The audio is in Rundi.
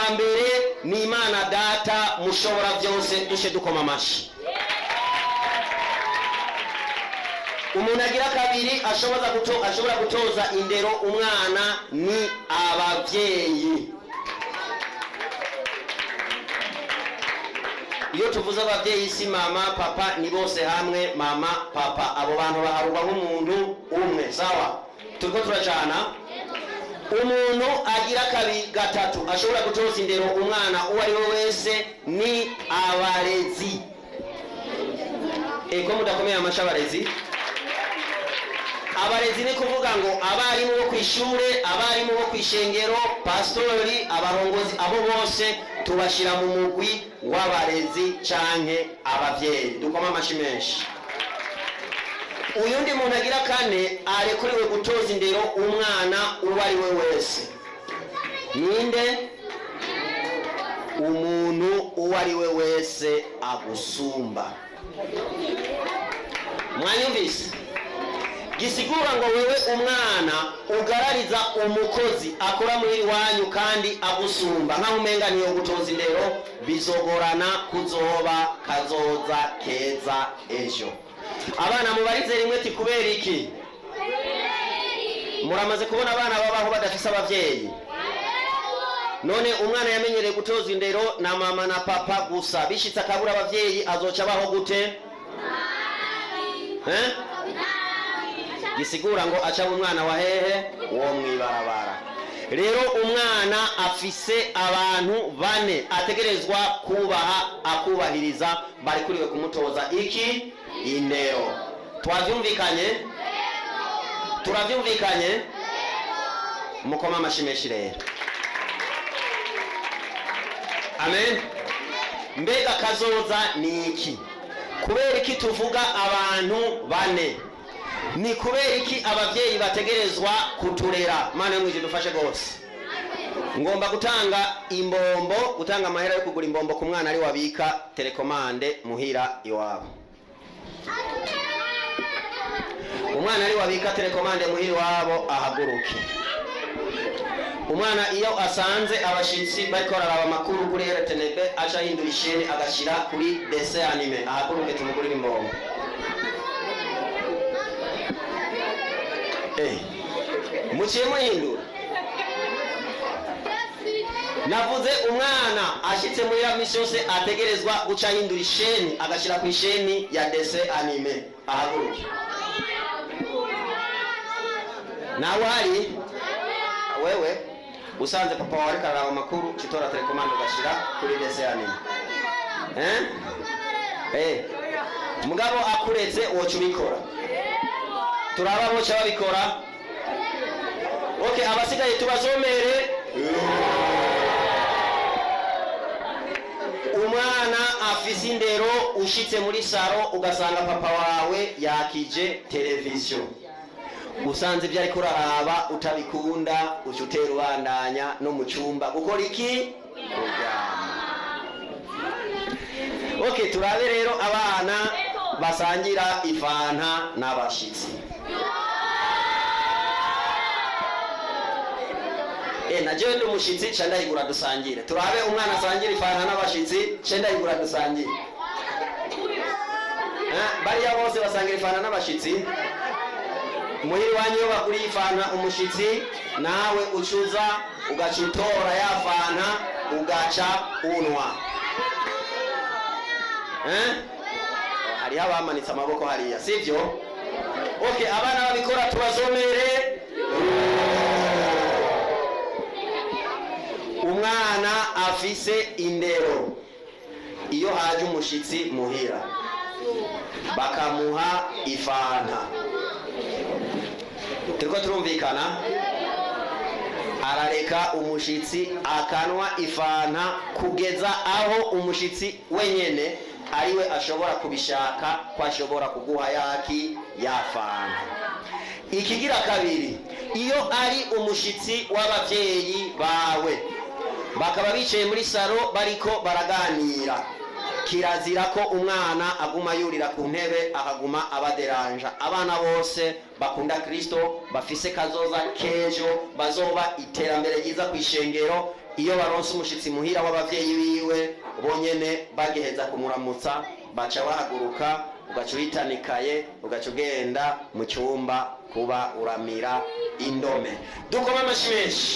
mbere ni Imana Data mushobora byose, dushe dukoma amashi. Umuntu agira kabiri ashobora gutoza indero umwana ni abavyeyi. Iyo tuvuze abavyeyi si mama papa, ni bose hamwe, mama papa, abo bantu baharurwa nk'umuntu umwe, sawa? Turiko turacana. Umuntu agira kabiri gatatu ashobora gutoza indero umwana uwo ari we wese ni abarezi. Eko mudakomeye amasha abarezi. Abarezi ni kuvuga ngo abarimu bo kwishure, abarimu bo kwishengero, pastori, abarongozi, abo bose tubashira mu mugwi w'abarezi canke abavyeyi. Dukoma amashi menshi. Uyundi muntu agira kane arekuriwe gutoza indero umwana uwo ari we wese. Ninde? Umuntu uwo ari we wese agusumba. Mwanyumvise? Gisigura ngo wewe umwana ugarariza umukozi akora muri wanyu kandi agusumba nka umenga niyo gutoza indero, bizogorana kuzoba kazoza keza ejo. Abana mubarize rimwe ti kubera iki? Muramaze kubona abana babaho badafise abavyeyi. None umwana yamenyereye gutoza indero na mama na papa gusa, bishitse akabura abavyeyi azoca baho gute? Gisigura ngo aca umwana wa hehe? Wo mwibarabara. Rero umwana afise abantu bane ategerezwa kubaha akubahiriza, bari kuriwe kumutoza iki? Indero. Twavyumvikanye? Turavyumvikanye? Mukoma amashimeshi rero. Amen. Mbega kazoza ni iki? Kubera iki tuvuga abantu bane? Ni kubera iki abavyeyi bategerezwa kuturera? Mana mwije dufashe gose. Ngomba gutanga amahera yo kugura imbombo ku mwana ari wabika telekomande muhira iwabo. Umwana ari wabika telekomande muhira iwabo ahaguruke. Umwana iyo asanze abashitsi bariko bararaba amakuru kuri RTNB aca hindura isheni agashira kuri dessin anime, ahaguruke tumugurira imbombo. Muciye muhindura. Navuze umwana ashitse muri ya misi yose ategerezwa guca hindura isheni agashira ku isheni ya dessin anime, ahaguruke. Nawe hari wewe usanze papa wawe karaba amakuru citora telekomande ugashira kuri dessin anime. Mugabo akuretse woca ubikora. Turaba boca babikora. Okay, abasigaye tubazomere. Umwana afise indero, ushitse muri saro ugasanga papa wawe yakije televiziyo. Usanze ibyo ariko uraraba utabikunda, ucutera ubandanya no mu cyumba gukora iki? Kuryama. Okay, turabe rero abana basangira ifanta n'abashitsi. Najewe ndi umushitsi cenda yigura dusangire. Turabe umwana asangira ifanta n'abashitsi cenda yigura dusangire. Bariya bose basangira ifanta n'abashitsi. Muhiri wanyu baguri ifanta umushitsi, nawe ucuza ugacutora ya fanta ugaca unwa. Hariho abamanitse amaboko hariya, sivyo? Okay, abana babikora tubazomere. Umwana afise indero, iyo haje umushitsi muhira bakamuha ifanta, turiko turumvikana, arareka umushitsi akanwa ifanta kugeza aho umushitsi wenyene ariwe ashobora kubishaka ko ashobora kuguha ya fanta. Ikigira kabiri, iyo ari umushitsi w'abavyeyi bawe bakaba bicaye muri saro bariko baraganira, kirazira ko umwana aguma yurira ku ntebe akaguma abaderanja. Abana bose bakunda Kristo, bafise kazoza kejo, bazoba iterambere ryiza kwishengero, iyo baronse umushitsi muhira w'abavyeyi biwe bonyene bagiheza kumuramutsa baca bahaguruka ugaca uhitanikaye ugaca ugenda mu cyumba kuba uramira indome. Dukoma amashi menshi.